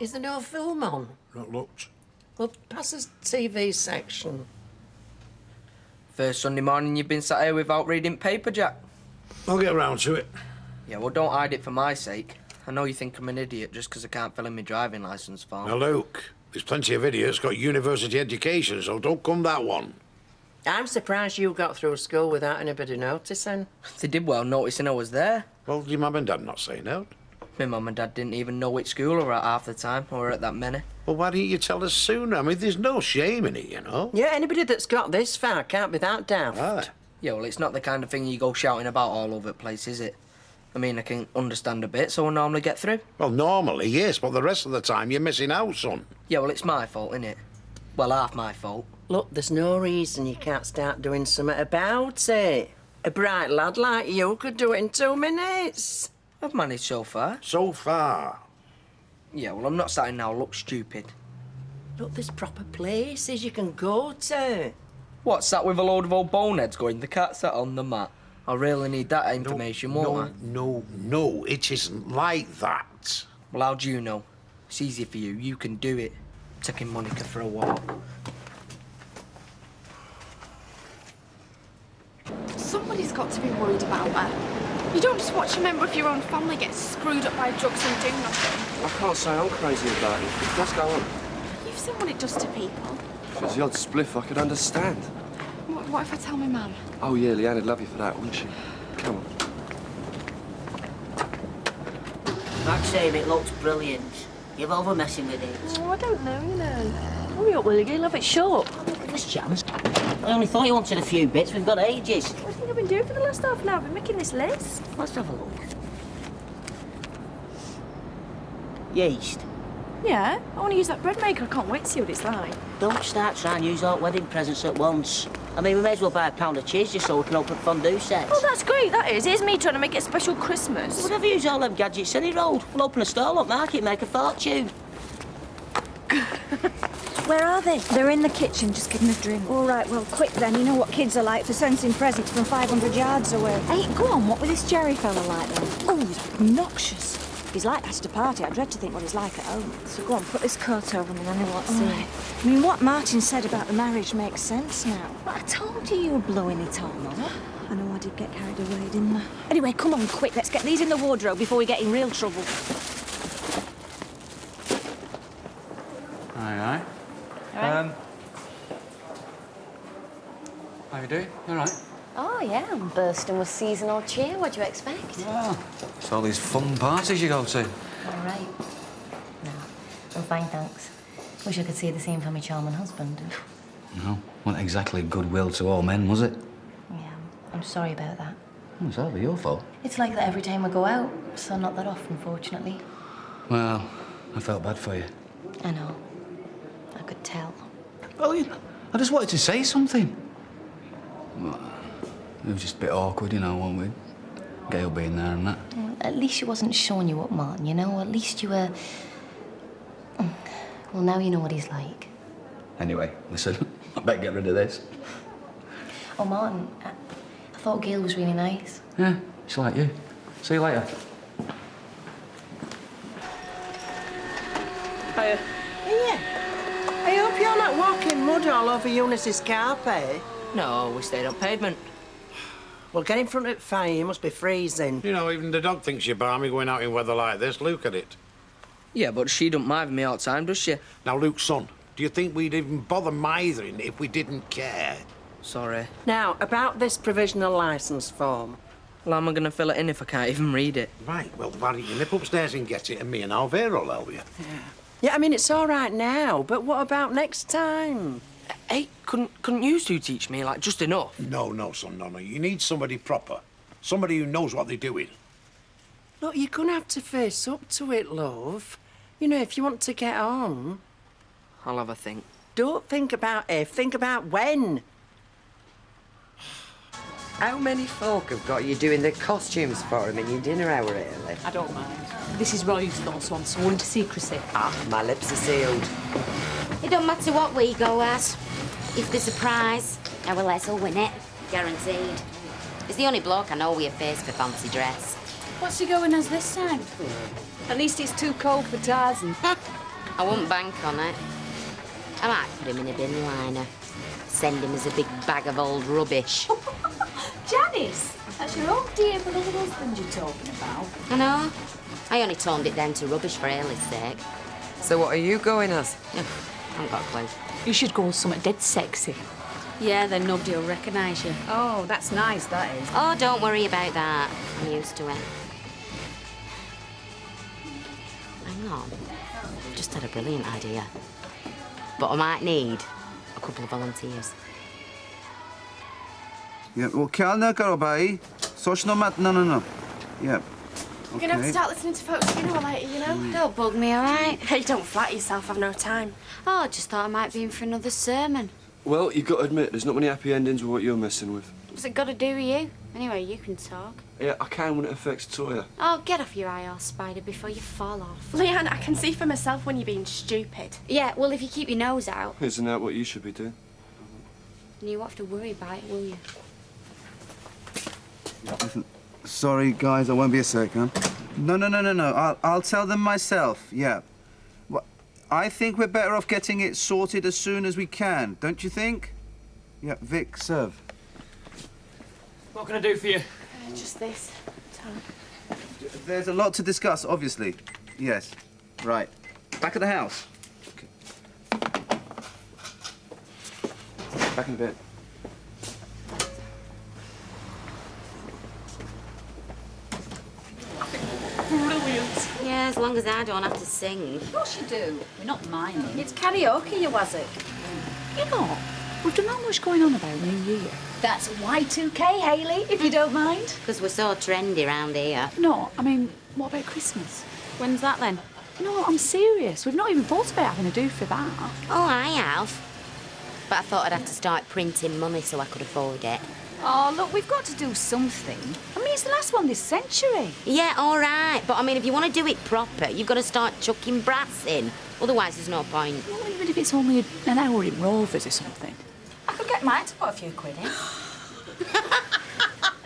Is there no film on? Not looked. Well, pass us TV section. First Sunday morning you've been sat here without reading paper, Jack. I'll get round to it. Yeah, well, don't hide it for my sake. I know you think I'm an idiot just because I can't fill in my driving licence form. Now, Luke, there's plenty of idiots got university education, so don't come that one. I'm surprised you got through school without anybody noticing. They did well noticing I was there. Well, your mum and dad not saying out? My mum and dad didn't even know which school I were at half the time, or at that many. Well, why didn't you tell us sooner? I mean, there's no shame in it, you know. Yeah, anybody that's got this far can't be that daft. Ah. Yeah, well, it's not the kind of thing you go shouting about all over the place, is it? I mean, I can understand a bit, so I normally get through. Well, normally, yes, but the rest of the time you're missing out, son. Yeah, well, it's my fault, innit? Well, half my fault. Look, there's no reason you can't start doing something about it. A bright lad like you could do it in 2 minutes. I've managed so far. So far. Yeah, well, I'm not starting now look stupid. Look, there's proper places you can go to. What's that with a load of old boneheads going, the cat sat on the mat? I really need that information, won't I? No, it isn't like that. Well, how do you know? It's easy for you. You can do it. Taking Monica for a walk. Somebody's got to be worried about her. You don't just watch a member of your own family get screwed up by drugs and do nothing. I can't say I'm crazy about it. Let's go on. You've seen what it does to people. If it's the odd spliff, I could understand. What if I tell my mum? Oh, yeah, Leanne'd love you for that, wouldn't she? Come on. Maxime, it looks brilliant. You're over messing with it. Oh, I don't know, you know. Hurry up, will you? You'll have it short. Look at this chance. I only thought you wanted a few bits. We've got ages. What do you think I've been doing for the last half an hour? I've been making this list. Let's have a look. Yeast. Yeah, I want to use that bread maker. I can't wait to see what it's like. Don't start trying to use all wedding presents at once. I mean, we may as well buy a pound of cheese just so we can open fondue sets. Oh, that's great, that is. Here's me trying to make it a special Christmas. Whatever use all them gadgets any road. We'll open a stall up market, make a fortune. Where are they? They're in the kitchen, just getting a drink. All right, well, quick then. You know what kids are like for sensing presents from 500 yards away. Hey, go on, what was this Jerry fella like then? Oh, he's obnoxious. He's like that at a party. I dread to think what he's like at home. So go on, put this coat over me and then I won't see it. I mean, what Martin said about the marriage makes sense now. But I told you were blowing it all up. I know I did get carried away, didn't I? Anyway, come on, quick. Let's get these in the wardrobe before we get in real trouble. Aye, aye. How you doing? You all right? Oh, yeah, I'm bursting with seasonal cheer. What do you expect? Well, it's all these fun parties you go to. All right. No, I'm fine, thanks. Wish I could say the same for my charming husband. No, wasn't exactly goodwill to all men, was it? Yeah, I'm sorry about that. Oh, it's hardly your fault. It's like that every time I go out, so not that often, fortunately. Well, I felt bad for you. I know. I could tell. Well, I just wanted to say something. Well, it was just a bit awkward, you know, wasn't we? Gail being there and that. Well, at least she wasn't showing you up, Martin, you know? At least you were... Well, now you know what he's like. Anyway, listen, I better get rid of this. Oh, Martin, I thought Gail was really nice. Yeah, she's like you. See you later. Hiya. Yeah. I hope you're not walking mud all over Eunice's carpet. No, we stayed on pavement. Well, get in front of the fire. You must be freezing. You know, even the dog thinks you're balmy going out in weather like this. Look at it. Yeah, but she don't mind me all the time, does she? Now, Luke, son, do you think we'd even bother mithering if we didn't care? Sorry. Now, about this provisional licence form. Well, how am I going to fill it in if I can't even read it? Right, well, why don't you nip upstairs and get it, and me and Alvera will help you. Yeah, I mean, it's all right now, but what about next time? Hey, couldn't you two teach me, like, just enough? No, son, no. You need somebody proper. Somebody who knows what they're doing. Look, you're going to have to face up to it, love. You know, if you want to get on. I'll have a think. Don't think about if, think about when. How many folk have got you doing the costumes for them in your dinner hour early? I don't mind. This is Roy's though, so I'm sworn to secrecy. Ah, my lips are sealed. It don't matter what we go as. If there's a prize, our Les will win it. Guaranteed. He's the only bloke I know with a face for fancy dress. What's he going as this time? At least it's too cold for Tarzan. I wouldn't bank on it. I might put him in a bin liner. Send him as a big bag of old rubbish. Janice, that's your old dear beloved husband you're talking about. I know. I only toned it down to rubbish for Ailey's sake. So what are you going as? I haven't got a clue. You should go something dead sexy. Yeah, then nobody will recognise you. Oh, that's nice, that is. Oh, don't worry about that. I'm used to it. Hang on. I've just had a brilliant idea. But I might need a couple of volunteers. Yeah, well, Kalna Garobai. Sochno mat, no. Yeah. You're gonna have to start listening to folks' funeral later, you know? Don't bug me, all right? Hey, don't flatter yourself, I've no time. Oh, I just thought I might be in for another sermon. Well, you've got to admit, there's not many happy endings with what you're messing with. What's it got to do with you? Anyway, you can talk. Yeah, I can when it affects Toya. Oh, get off your high horse, Spider, before you fall off. Leanne, I can see for myself when you're being stupid. Yeah, well, if you keep your nose out, Isn't that what you should be doing? you won't have to worry about it, will you? Listen, sorry, guys, I won't be a second. No. I'll tell them myself, yeah. Well, I think we're better off getting it sorted as soon as we can, don't you think? Yeah, Vic, serve. What can I do for you? Just this. Tom. There's a lot to discuss, obviously. Yes. Right. Back at the house. Back in bed. Brilliant. Yeah, as long as I don't have to sing. Of course you do. We're not minding. It's karaoke, you was it? You know, we've done not much going on about New Year. That's Y2K, Hayley, if you don't mind. Because we're so trendy round here. No, I mean, what about Christmas? When's that then? No, I'm serious. We've not even thought about having a do for that. Oh, I have. But I thought I'd have to start printing money so I could afford it. Oh, look, we've got to do something. I mean, it's the last one this century. Yeah, all right. But, I mean, if you want to do it proper, you've got to start chucking brass in. Otherwise, there's no point. Well, even if it's only an hour in Rovers or something. I could get Mike to put a few quid in.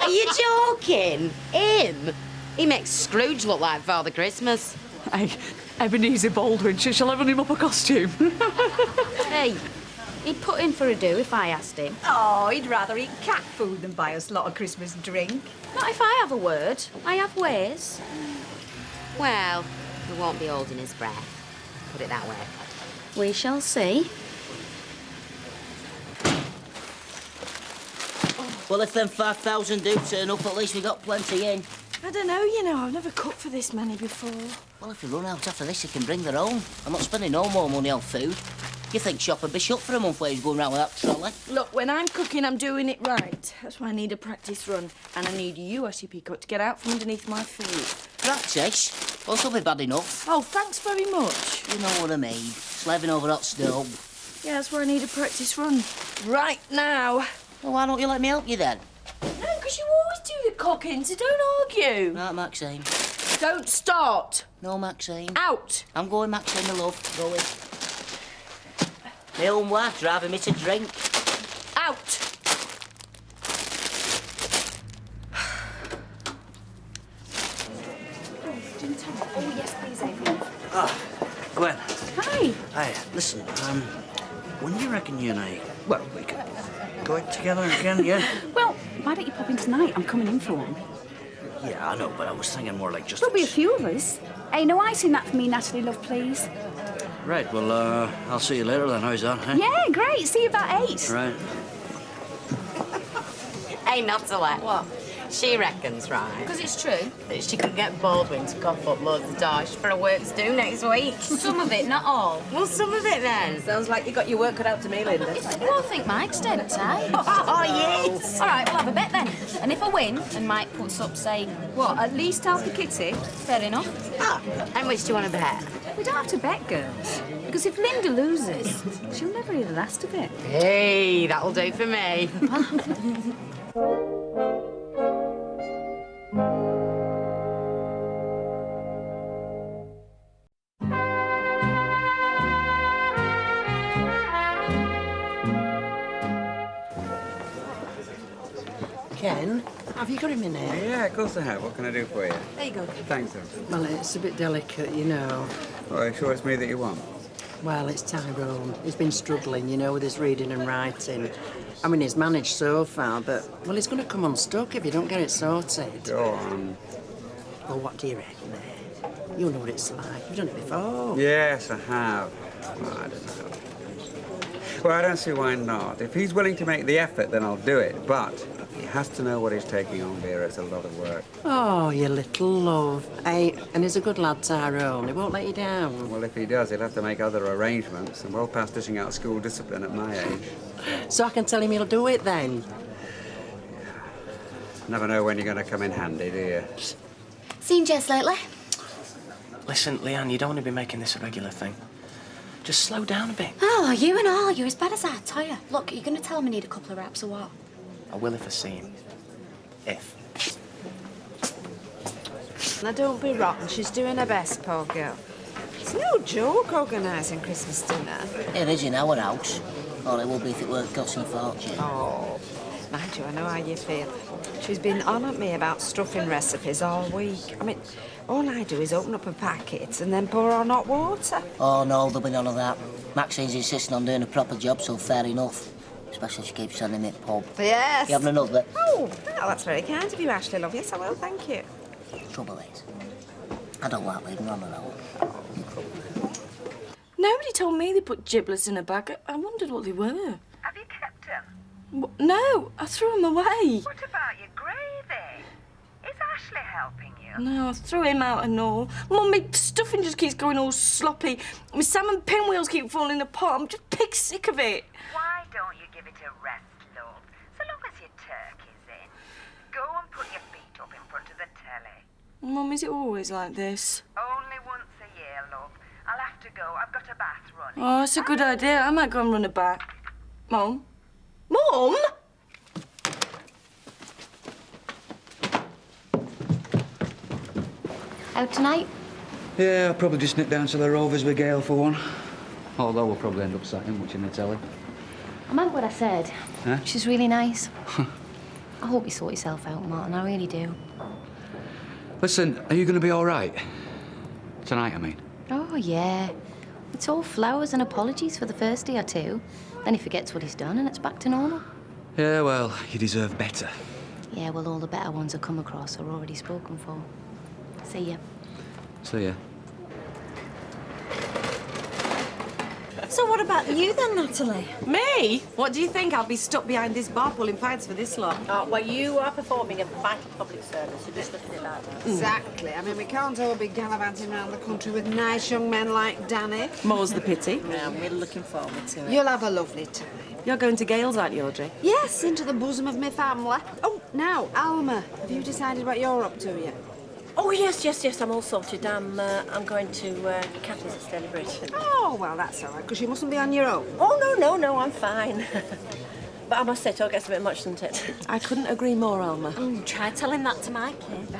Are you joking? Him? He makes Scrooge look like Father Christmas. Hey, Ebenezer Baldwin, shall I run him up a costume? Hey, he'd put in for a do if I asked him. Oh, he'd rather eat cat food than buy us a lot of Christmas drink. Not if I have a word. I have ways. Well, he won't be holding his breath. Put it that way. We shall see. Well, if them 5,000 do turn up, at least we got plenty in. I don't know, you know, I've never cooked for this many before. Well, if we run out after this, you can bring their own. I'm not spending no more money on food. You think shop would be shut for a month while he's going round with that trolley? Look, when I'm cooking, I'm doing it right. That's why I need a practice run. And I need you, SCP Cook, to get out from underneath my feet. Practice? Well, that'll be bad enough. Oh, thanks very much. You know what I mean. Slaving over hot stove. Yeah, that's where I need a practice run. Right now. Well, why don't you let me help you then? No, because you always do the cooking, so don't argue. Right, Maxine. Don't start. No, Maxine. Out. I'm going, Maxine, my love. Going. My own wife driving me to drink. Out. Oh, yes, please, Amy. Ah, Gwen. Hi. Hi, listen, when do you reckon you and I, well, we could go out together again, yeah? Well, why don't you pop in tonight? I'm coming in for one. Yeah, I know, but I was thinking more like just... There'll be a few of us. Hey, no ice in that for me, Natalie, love, please. Right, well, I'll see you later then. How's that, huh? Yeah, great. See you about 8. Right. Hey, Natalie. What? She reckons, right, Because it's true. that she can get Baldwin to cough up loads of dosh for her work to do next week. Some of it, not all. Well, some of it then. Sounds like you got your work cut out to me, Linda. Well, I think Mike's dead tight. Oh, yes. All right, we'll have a bet then. And if I win, and Mike puts up, say, what, at least half the kitty? Fair enough. How much do you want to bet? We don't have to bet, girls. Because if Linda loses, she'll never hear the last of it. Hey, that'll do for me. Ken, have you got a minute? Yeah, of course I have. What can I do for you? There you go. Thanks, sir. Well, it's a bit delicate, you know. Well, are you sure it's me that you want? Well, it's Tyrone. He's been struggling, you know, with his reading and writing. I mean, he's managed so far, but, well, he's going to come unstuck if you don't get it sorted. Go on. Well, what do you reckon, eh? You know what it's like. You've done it before. Yes, I have. Well, I don't know. Well, I don't see why not. If he's willing to make the effort, then I'll do it. But he has to know what he's taking on, Vera. It's a lot of work. Oh, you little love. Hey, and he's a good lad, Tyrone. He won't let you down. Well, if he does, he'll have to make other arrangements. I'm well past dishing out school discipline at my age. So I can tell him he'll do it then? Never know when you're going to come in handy, do you? Seen Jess lately? Listen, Leanne, you don't want to be making this a regular thing. Just slow down a bit. Oh, you and all. You're as bad as that, are you? Look, are you going to tell him I need a couple of wraps or what? I will if I see him. If. Now, don't be rotten. She's doing her best, poor girl. It's no joke organising Christmas dinner. It is in our house. Or it would be if it weren't costing a fortune. Oh, mind you, I know how you feel. She's been on at me about stuffing recipes all week. I mean, all I do is open up a packet and then pour on hot water. Oh, no, there'll be none of that. Maxine's insisting on doing a proper job, so fair enough. Especially if she keeps sending me a pub. Yes. You having another? Oh, well, that's very kind of you, Ashley, love. Yes, I will, thank you. Trouble is, I don't like leaving her on her own. Nobody told me they put giblets in a bag. I wondered what they were. Have you kept them? No, I threw them away. What about your gravy? Is Ashley helping you? No, I threw him out and all. Mum, my stuffing just keeps going all sloppy. My salmon pinwheels keep falling apart. I'm just pig sick of it. Why don't you give it a rest, love? So long as your turkey's in. Go and put your feet up in front of the telly. Mum, is it always like this? Only once a year, love. I'll have to go. I've got a bath running. Oh, that's a good idea. I might go and run a bath. Mum? Mum? Out tonight? Yeah, I'll probably just nip down to the Rovers with Gail for one. Although we'll probably end up sat in watching the telly. I meant what I said. Huh? She's really nice. I hope you sort yourself out, Martin. I really do. Listen, are you going to be all right? Tonight, I mean. Oh, yeah. It's all flowers and apologies for the first day or two. Then he forgets what he's done and it's back to normal. Yeah, well, you deserve better. Yeah, well, all the better ones I come across are already spoken for. See ya. See ya. So what about you then, Natalie? Me? What do you think? I'll be stuck behind this bar pulling pints for this lot. Oh, well, you are performing a vital public service, so just look at it like that. Exactly. I mean, we can't all be gallivanting around the country with nice young men like Danny. More's the pity. Yeah, I'm really looking forward to it. You'll have a lovely time. You're going to Gale's, aren't you, Audrey? Yes, into the bosom of my family. Oh, now, Alma, have you decided what you're up to yet? Oh, yes, I'm all sorted. I'm going to Catherine's at Stony Bridge. Oh, well, that's all right, because you mustn't be on your own. Oh, no, I'm fine. But I must say, talk gets a bit much, doesn't it? I couldn't agree more, Alma. Try telling that to my kids.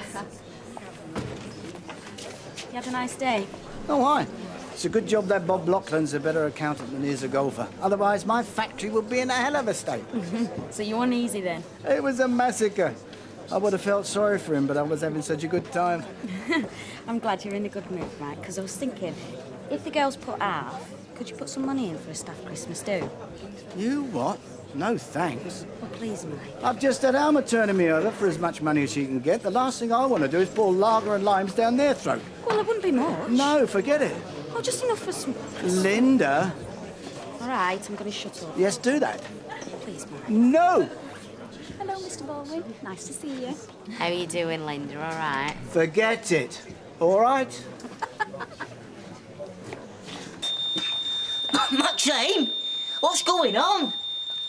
You had a nice day? Oh, why? It's a good job that Bob Laughlin's a better accountant than he is a golfer. Otherwise, my factory would be in a hell of a state. So you're uneasy then? It was a massacre. I would have felt sorry for him, but I was having such a good time. I'm glad you're in a good mood, right? Because I was thinking, if the girls put half, could you put some money in for a staff Christmas do? You what? No thanks. Well, please, Mike. I've just had Alma turning me over for as much money as she can get. The last thing I want to do is pour lager and limes down their throat. Well, it wouldn't be much. No, forget it. Oh, just enough for some... Linda. All right, I'm going to shut up. Yes, do that. Please, Mike. No! Hello, Mr. Baldwin. Nice to see you. How are you doing, Linda? All right? Forget it. All right? Maxine! What's going on?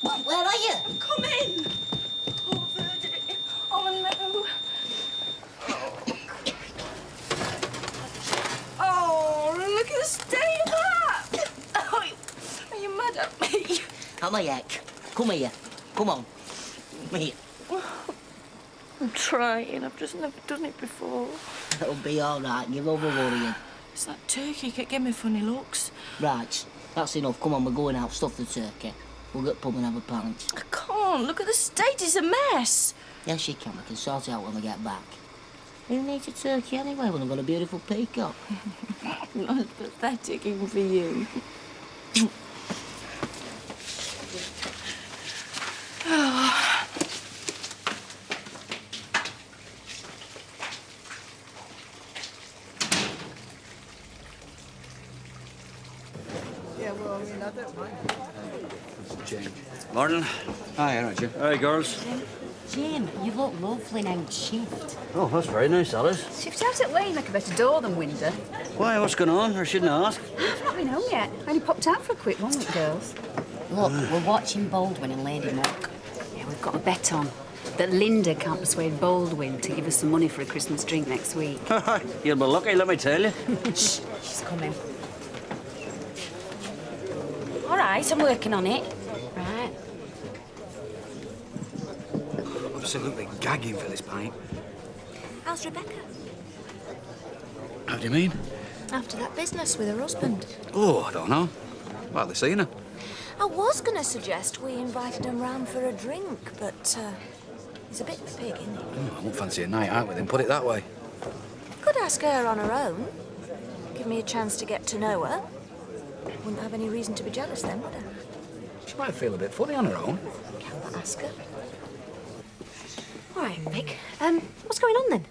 Where are you? Come in. Oh, Verdi. Oh, no. Oh, look at the state of that. Oh, are you mad at me? Am I heck? Come here. Come on. Come here. I'm trying. I've just never done it before. It'll be all right. You're over-worrying. It's that turkey kept giving me funny looks. Right. That's enough. Come on, we're going out. Stuff the turkey. We'll get pub and have a pint. I can't. Look at the state. It's a mess. Yes, you can. We can sort it out when we get back. Who needs a turkey anyway when I've got a beautiful peacock? That's pathetic even for you. Yeah, well, I mean, I don't mind. Change. Morning. Hi, all right, Jim. Hi, girls. Jim, you look lovely now, shift. Oh, that's very nice, Alice. Shift out at Lane, like a better door than window. Why, what's going on? I shouldn't ask. I've not been home yet. I only popped out for a quick one with girls. Look, we're watching Baldwin and Lady Muck. Yeah, we've got a bet on that Linda can't persuade Baldwin to give us some money for a Christmas drink next week. You'll be lucky, let me tell you. Shh, she's coming. All right, I'm working on it. Right. Absolutely gagging for this pint. How's Rebecca? How do you mean? After that business with her husband. Oh, I don't know. Well, they seen her. I was going to suggest we invited him round for a drink, but he's a bit of a pig, isn't he? I won't fancy a night out with him, put it that way. Could ask her on her own. Give me a chance to get to know her. Wouldn't have any reason to be jealous then, would I? She might feel a bit funny on her own. Can't ask her. All right, Vic. What's going on then?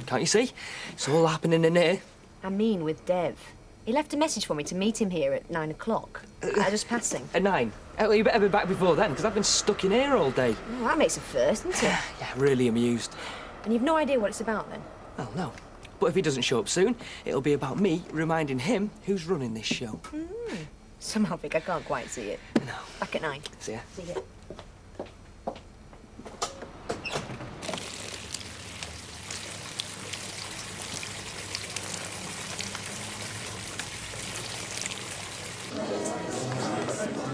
Can't you see? It's all happening in here. I mean with Dev. He left a message for me to meet him here at 9 o'clock. Just passing. At 9? Well, you better be back before then, because I've been stuck in here all day. Oh, that makes a first, doesn't it? Yeah, really amused. And you've no idea what it's about, then? Well, no. But if he doesn't show up soon, it'll be about me reminding him who's running this show. Somehow, Vic, I can't quite see it. No. Back at 9. See ya. See ya.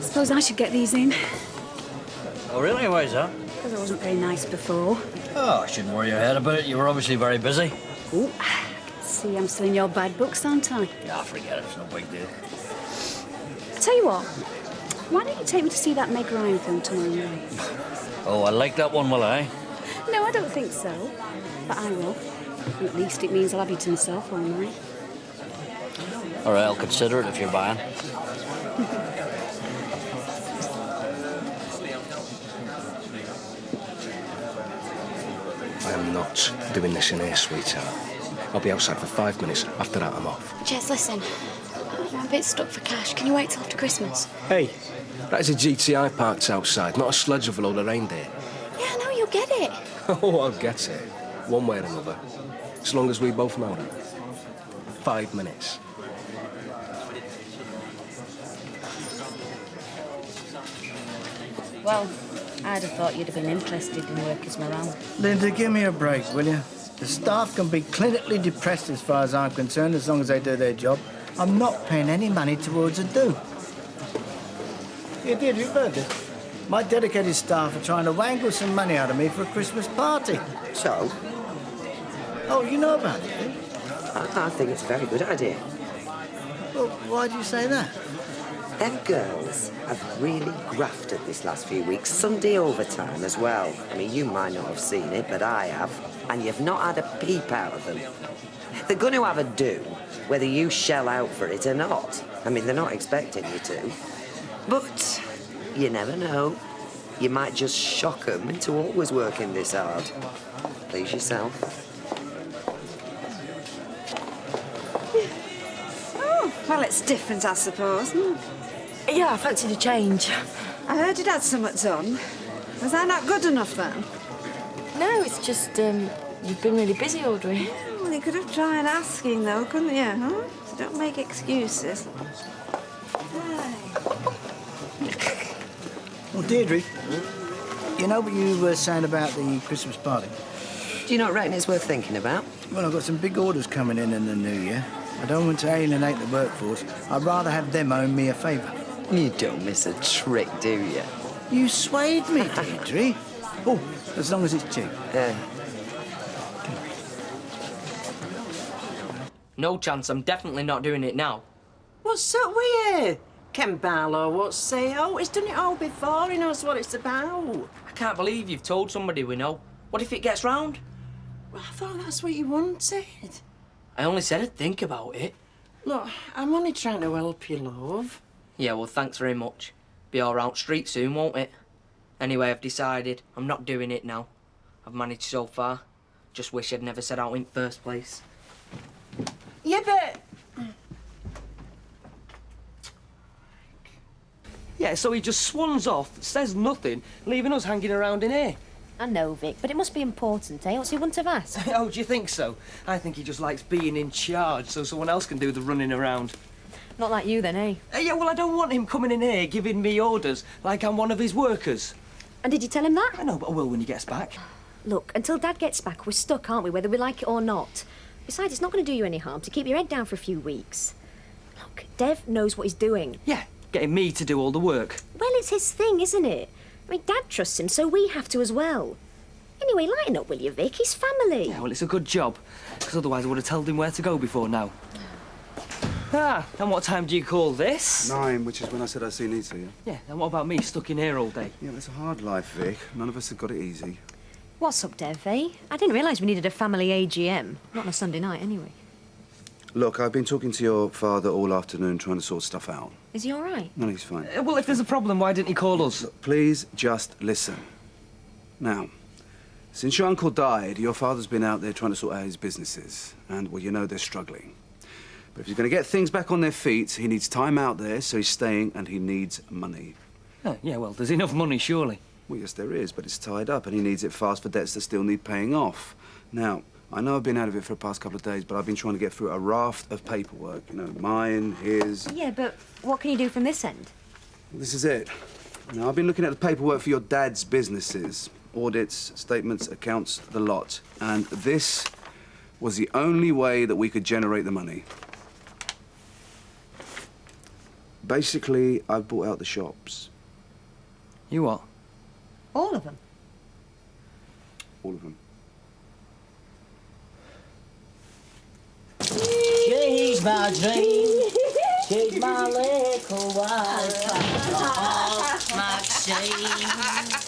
Suppose I should get these in. Oh, really? Why is that? Because I wasn't very nice before. Oh, I shouldn't worry your head about it. You were obviously very busy. Oh, I can see I'm still in your bad books, aren't I? Yeah, forget it. It's no big deal. I tell you what, why don't you take me to see that Meg Ryan film tomorrow night? Oh, I like that one, will I? No, I don't think so. But I will. And at least it means I'll have you to myself all night. All right, I'll consider it if you're buying. I am not doing this in here, sweetheart. I'll be outside for 5 minutes. After that, I'm off. Jess, listen. I'm a bit stuck for cash. Can you wait till after Christmas? Hey, that is a GTI parked outside, not a sledge with a load of reindeer. Yeah, I know, you'll get it. Oh, I'll get it. One way or another. As long as we both know that. 5 minutes. Well, I'd have thought you'd have been interested in workers' morale. Linda, give me a break, will you? The staff can be clinically depressed as far as I'm concerned, as long as they do their job. I'm not paying any money towards a do. You did, you've heard this. My dedicated staff are trying to wangle some money out of me for a Christmas party. So? Oh, you know about it, eh? I think it's a very good idea. Well, why do you say that? Them girls have really grafted this last few weeks. Sunday overtime as well. I mean, you might not have seen it, but I have. And you've not had a peep out of them. They're going to have a do, whether you shell out for it or not. I mean, they're not expecting you to. But you never know. You might just shock them into always working this hard. Please yourself. Oh, well, it's different, I suppose. Yeah, I fancied a change. I heard you'd had something on. Was I not good enough then? No, it's just, you've been really busy, Audrey. Yeah, well, you could have tried asking, though, couldn't you, huh? So don't make excuses. Well, Deirdre, you know what you were saying about the Christmas party? Do you not reckon it's worth thinking about? Well, I've got some big orders coming in the new year. I don't want to alienate the workforce. I'd rather have them owe me a favour. You don't miss a trick, do you? You swayed me, Deirdre. Oh, as long as it's cheap. No chance. I'm definitely not doing it now. What's up with you? Ken Barlow, what's say? Oh, he's done it all before. He knows what it's about. I can't believe you've told somebody we know. What if it gets round? Well, I thought that's what you wanted. I only said I'd think about it. Look, I'm only trying to help you, love. Yeah, well, thanks very much. Be all round street soon, won't it? Anyway, I've decided I'm not doing it now. I've managed so far. Just wish I'd never set out in first place. Yeah, but... Yeah, so he just swans off, says nothing, leaving us hanging around in here. I know, Vic, but it must be important, eh? Else he wouldn't have asked. Oh, do you think so? I think he just likes being in charge so someone else can do the running around. Not like you then, eh? Yeah, well, I don't want him coming in here giving me orders like I'm one of his workers. And did you tell him that? I know, but I will when he gets back. Look, until Dad gets back, we're stuck, aren't we, whether we like it or not? Besides, it's not going to do you any harm to keep your head down for a few weeks. Look, Dev knows what he's doing. Yeah, getting me to do all the work. Well, it's his thing, isn't it? I mean, Dad trusts him, so we have to as well. Anyway, lighten up, will you, Vic? He's family. Yeah, well, it's a good job, because otherwise I would have told him where to go before now. Ah, and what time do you call this? 9, which is when I said I'd see Nita, yeah? Yeah, and what about me stuck in here all day? Yeah, it's a hard life, Vic. None of us have got it easy. What's up, Dev, eh? I didn't realise we needed a family AGM. Not on a Sunday night, anyway. Look, I've been talking to your father all afternoon trying to sort stuff out. Is he all right? No, he's fine. Well, if there's a problem, why didn't he call us? Look, please just listen. Now, since your uncle died, your father's been out there trying to sort out his businesses. And, well, you know they're struggling. But if he's going to get things back on their feet, he needs time out there, so he's staying, and he needs money. Oh, yeah, well, there's enough money, surely. Well, yes, there is, but it's tied up, and he needs it fast for debts that still need paying off. Now, I know I've been out of it for the past couple of days, but I've been trying to get through a raft of paperwork. You know, mine, his... Yeah, but what can you do from this end? Well, this is it. Now, I've been looking at the paperwork for your dad's businesses. Audits, statements, accounts, the lot. And this was the only way that we could generate the money. Basically, I've bought out the shops. You what? All of them? All of them. She's my dream. She's my little wife. Oh, Maxine.